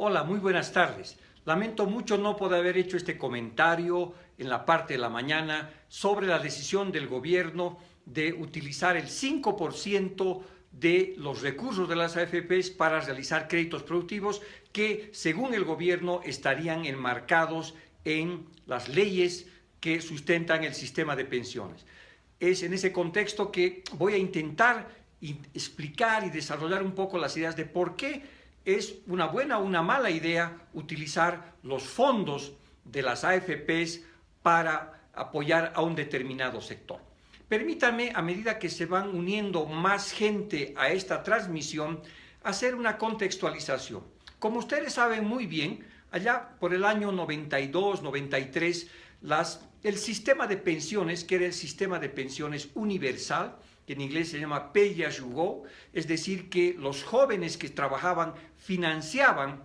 Hola, muy buenas tardes. Lamento mucho no poder haber hecho este comentario en la parte de la mañana sobre la decisión del gobierno de utilizar el 5% de los recursos de las AFPs para realizar créditos productivos que, según el gobierno, estarían enmarcados en las leyes que sustentan el sistema de pensiones. Es en ese contexto que voy a intentar explicar y desarrollar un poco las ideas de por qué es una buena o una mala idea utilizar los fondos de las AFPs para apoyar a un determinado sector. Permítanme, a medida que se van uniendo más gente a esta transmisión, hacer una contextualización. Como ustedes saben muy bien, allá por el año 92, 93, el sistema de pensiones, que era el sistema de pensiones universal, que en inglés se llama Pay As You Go, es decir, que los jóvenes que trabajaban financiaban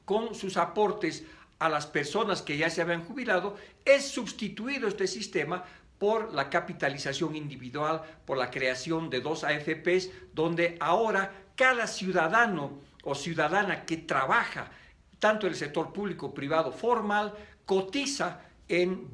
con sus aportes a las personas que ya se habían jubilado, es sustituido este sistema por la capitalización individual, por la creación de 2 AFPs, donde ahora cada ciudadano o ciudadana que trabaja, tanto en el sector público, privado, formal, cotiza en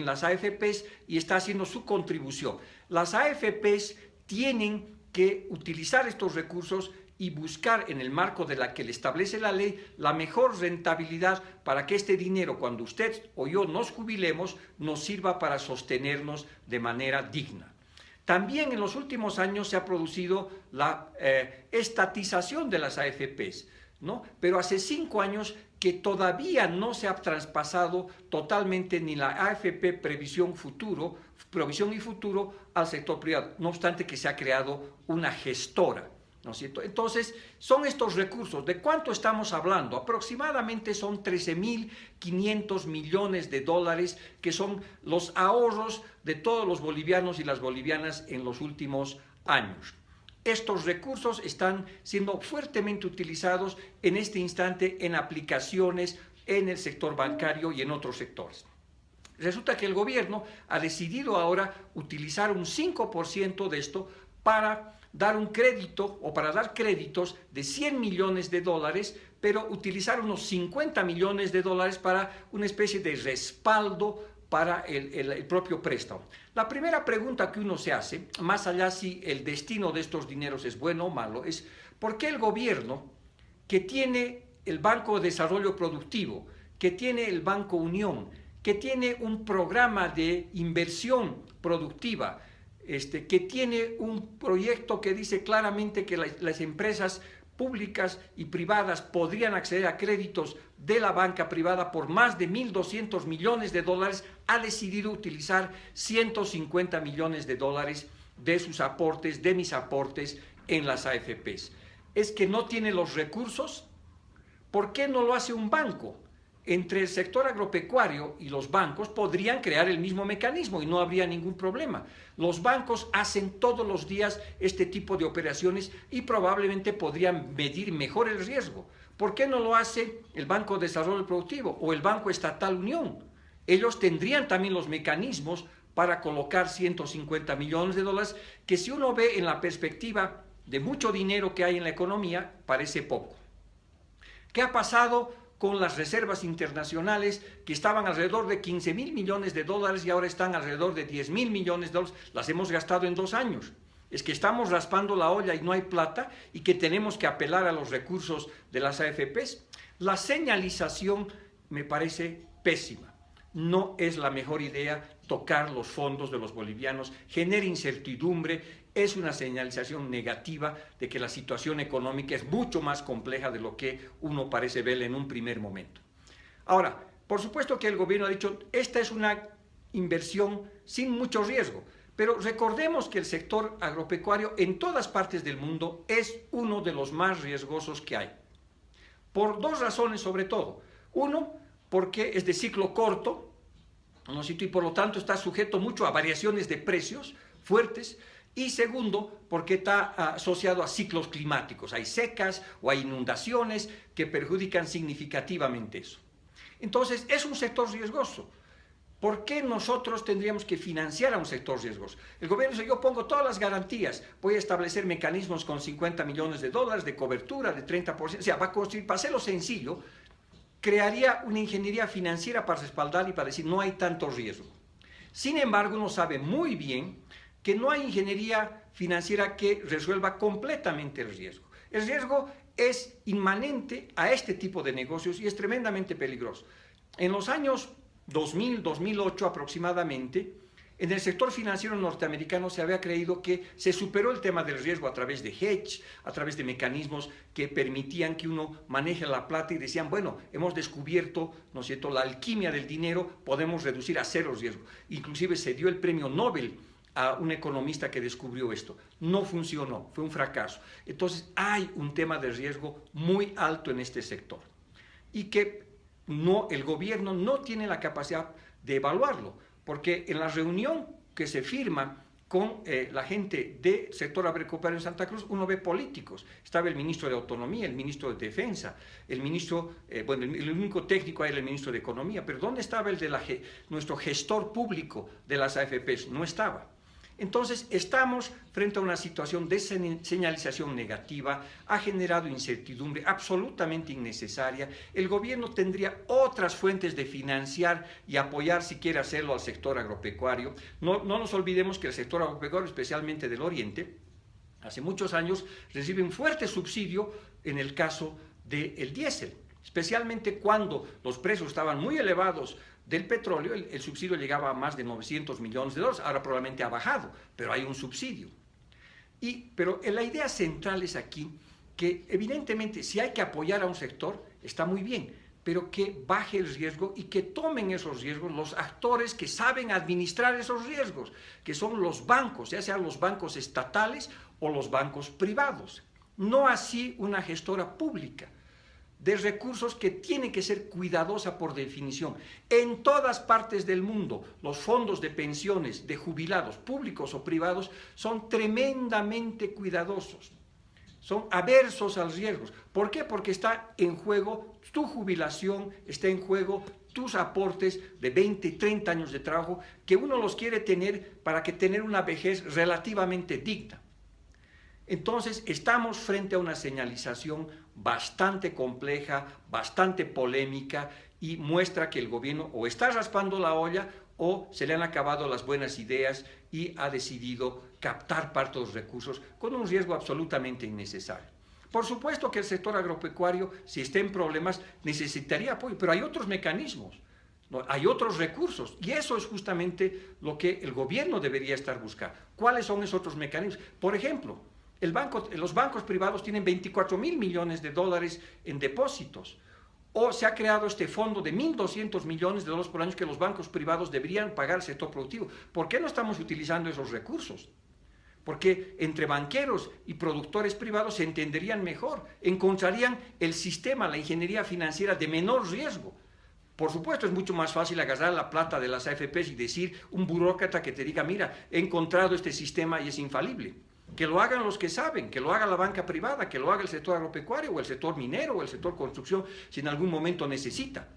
las AFPs y está haciendo su contribución. Las AFPs tienen que utilizar estos recursos y buscar, en el marco de la que le establece la ley, la mejor rentabilidad para que este dinero, cuando usted o yo nos jubilemos, nos sirva para sostenernos de manera digna. También en los últimos años se ha producido la estatización de las AFPs, ¿no? Pero hace 5 años que todavía no se ha traspasado totalmente ni la AFP Provisión y Futuro al sector privado, no obstante que se ha creado una gestora, ¿no es cierto? Entonces, son estos recursos. ¿De cuánto estamos hablando? Aproximadamente son 13.500 millones de dólares, que son los ahorros de todos los bolivianos y las bolivianas en los últimos años. Estos recursos están siendo fuertemente utilizados en este instante en aplicaciones en el sector bancario y en otros sectores. Resulta que el gobierno ha decidido ahora utilizar un 5% de esto para dar un crédito o para dar créditos de 100 millones de dólares, pero utilizar unos 50 millones de dólares para una especie de respaldo para el propio préstamo. La primera pregunta que uno se hace, más allá si el destino de estos dineros es bueno o malo, es ¿por qué el gobierno, que tiene el Banco de Desarrollo Productivo, que tiene el Banco Unión, que tiene un programa de inversión productiva, que tiene un proyecto que dice claramente que las empresas públicas y privadas podrían acceder a créditos de la banca privada por más de 1.200 millones de dólares, ha decidido utilizar 150 millones de dólares de sus aportes, de mis aportes en las AFPs? ¿Es que no tiene los recursos? ¿Por qué no lo hace un banco? Entre el sector agropecuario y los bancos podrían crear el mismo mecanismo y no habría ningún problema. Los bancos hacen todos los días este tipo de operaciones y probablemente podrían medir mejor el riesgo. ¿Por qué no lo hace el Banco de Desarrollo Productivo o el Banco Estatal Unión? Ellos tendrían también los mecanismos para colocar 150 millones de dólares, que si uno ve en la perspectiva de mucho dinero que hay en la economía, parece poco. ¿Qué ha pasado con las reservas internacionales, que estaban alrededor de 15.000 millones de dólares y ahora están alrededor de 10.000 millones de dólares? Las hemos gastado en 2 años. Es que estamos raspando la olla y no hay plata y que tenemos que apelar a los recursos de las AFPs. La señalización me parece pésima. No es la mejor idea tocar los fondos de los bolivianos, genera incertidumbre, es una señalización negativa de que la situación económica es mucho más compleja de lo que uno parece ver en un primer momento. Ahora, por supuesto que el gobierno ha dicho, esta es una inversión sin mucho riesgo, pero recordemos que el sector agropecuario en todas partes del mundo es uno de los más riesgosos que hay, por 2 razones sobre todo. Uno, porque es de ciclo corto, ¿no? Y por lo tanto está sujeto mucho a variaciones de precios fuertes. Y segundo, porque está asociado a ciclos climáticos. Hay secas o hay inundaciones que perjudican significativamente eso. Entonces, es un sector riesgoso. ¿Por qué nosotros tendríamos que financiar a un sector riesgoso? El gobierno dice, yo pongo todas las garantías, voy a establecer mecanismos con 50 millones de dólares de cobertura, de 30%, o sea, va a construir, para hacerlo sencillo, crearía una ingeniería financiera para respaldar y para decir, no hay tanto riesgo. Sin embargo, uno sabe muy bien que no hay ingeniería financiera que resuelva completamente el riesgo. El riesgo es inmanente a este tipo de negocios y es tremendamente peligroso. En los años 2000, 2008 aproximadamente, en el sector financiero norteamericano se había creído que se superó el tema del riesgo a través de hedge, a través de mecanismos que permitían que uno maneje la plata y decían, bueno, hemos descubierto, ¿no es cierto?, la alquimia del dinero, podemos reducir a cero el riesgo. Inclusive se dio el premio Nobel a un economista que descubrió esto. No funcionó, fue un fracaso. Entonces hay un tema de riesgo muy alto en este sector y que el gobierno no tiene la capacidad de evaluarlo, porque en la reunión que se firma con la gente del sector agropecuario en Santa Cruz, uno ve políticos. Estaba el ministro de Autonomía, el ministro de Defensa, el ministro, el único técnico era el ministro de Economía, pero ¿dónde estaba el de nuestro gestor público de las AFPs? No estaba. Entonces, estamos frente a una situación de señalización negativa, ha generado incertidumbre absolutamente innecesaria. El gobierno tendría otras fuentes de financiar y apoyar, si quiere hacerlo, al sector agropecuario. No nos olvidemos que el sector agropecuario, especialmente del Oriente, hace muchos años recibe un fuerte subsidio en el caso del diésel, especialmente cuando los precios estaban muy elevados del petróleo, el subsidio llegaba a más de 900 millones de dólares, ahora probablemente ha bajado, pero hay un subsidio. Pero la idea central es aquí que evidentemente si hay que apoyar a un sector, está muy bien, pero que baje el riesgo y que tomen esos riesgos los actores que saben administrar esos riesgos, que son los bancos, ya sean los bancos estatales o los bancos privados, no así una gestora pública de recursos que tiene que ser cuidadosa por definición. En todas partes del mundo, los fondos de pensiones de jubilados, públicos o privados, son tremendamente cuidadosos, son aversos a los riesgos. ¿Por qué? Porque está en juego tu jubilación, está en juego tus aportes de 20, 30 años de trabajo, que uno los quiere tener para que tener una vejez relativamente digna. Entonces, estamos frente a una señalización bastante compleja, bastante polémica y muestra que el gobierno o está raspando la olla o se le han acabado las buenas ideas y ha decidido captar parte de los recursos con un riesgo absolutamente innecesario. Por supuesto que el sector agropecuario, si está en problemas, necesitaría apoyo, pero hay otros mecanismos, ¿no? Hay otros recursos y eso es justamente lo que el gobierno debería estar buscando. ¿Cuáles son esos otros mecanismos? Por ejemplo, los bancos privados tienen 24.000 millones de dólares en depósitos. O se ha creado este fondo de 1.200 millones de dólares por año que los bancos privados deberían pagar al sector productivo. ¿Por qué no estamos utilizando esos recursos? Porque entre banqueros y productores privados se entenderían mejor, encontrarían el sistema, la ingeniería financiera de menor riesgo. Por supuesto, es mucho más fácil agarrar la plata de las AFPs y decir un burócrata que te diga, mira, he encontrado este sistema y es infalible. Que lo hagan los que saben, que lo haga la banca privada, que lo haga el sector agropecuario o el sector minero o el sector construcción si en algún momento necesita.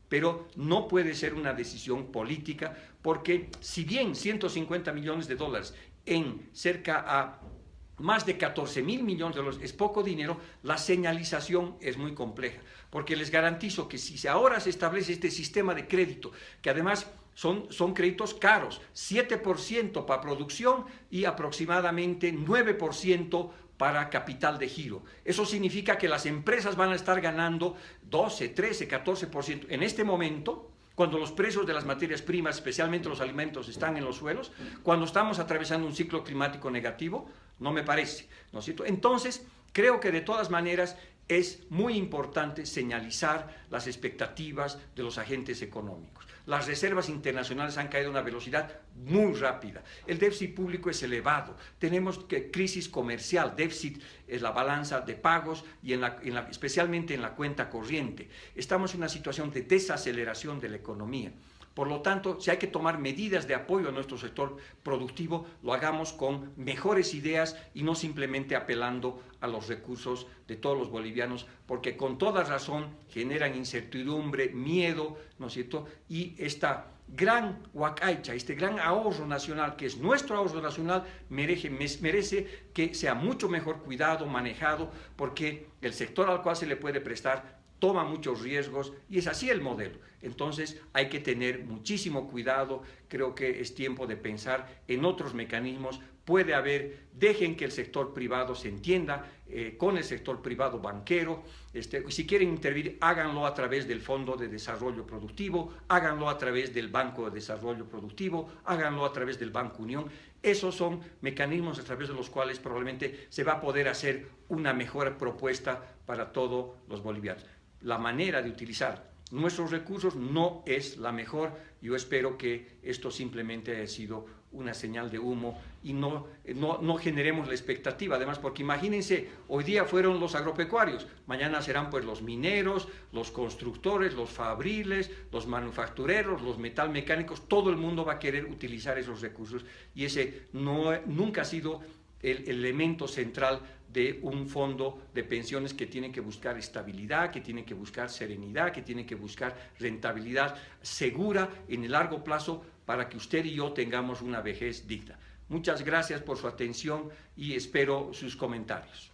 Pero no puede ser una decisión política porque si bien 150 millones de dólares en cerca a más de 14.000 millones de dólares es poco dinero, la señalización es muy compleja. Porque les garantizo que si ahora se establece este sistema de crédito, que además son créditos caros, 7% para producción y aproximadamente 9% para capital de giro. Eso significa que las empresas van a estar ganando 12, 13, 14%. En este momento, cuando los precios de las materias primas, especialmente los alimentos, están en los suelos, cuando estamos atravesando un ciclo climático negativo, no me parece, ¿no es cierto? Entonces, creo que de todas maneras es muy importante señalizar las expectativas de los agentes económicos. Las reservas internacionales han caído a una velocidad muy rápida. El déficit público es elevado. Tenemos crisis comercial. Déficit es la balanza de pagos y especialmente en la cuenta corriente. Estamos en una situación de desaceleración de la economía. Por lo tanto, si hay que tomar medidas de apoyo a nuestro sector productivo, lo hagamos con mejores ideas y no simplemente apelando a los recursos de todos los bolivianos, porque con toda razón generan incertidumbre, miedo, ¿no es cierto? Y esta gran huacaicha, este gran ahorro nacional, que es nuestro ahorro nacional, merece que sea mucho mejor cuidado, manejado, porque el sector al cual se le puede prestar toma muchos riesgos y es así el modelo. Entonces hay que tener muchísimo cuidado, creo que es tiempo de pensar en otros mecanismos. Puede haber, dejen que el sector privado se entienda con el sector privado banquero. Si quieren intervenir, háganlo a través del Fondo de Desarrollo Productivo, háganlo a través del Banco de Desarrollo Productivo, háganlo a través del Banco Unión. Esos son mecanismos a través de los cuales probablemente se va a poder hacer una mejor propuesta para todos los bolivianos. La manera de utilizar nuestros recursos no es la mejor. Yo espero que esto simplemente haya sido una señal de humo y no generemos la expectativa. Además, porque imagínense, hoy día fueron los agropecuarios, mañana serán pues los mineros, los constructores, los fabriles, los manufactureros, los metalmecánicos. Todo el mundo va a querer utilizar esos recursos y ese nunca ha sido el elemento central de un fondo de pensiones que tiene que buscar estabilidad, que tiene que buscar serenidad, que tiene que buscar rentabilidad segura en el largo plazo para que usted y yo tengamos una vejez digna. Muchas gracias por su atención y espero sus comentarios.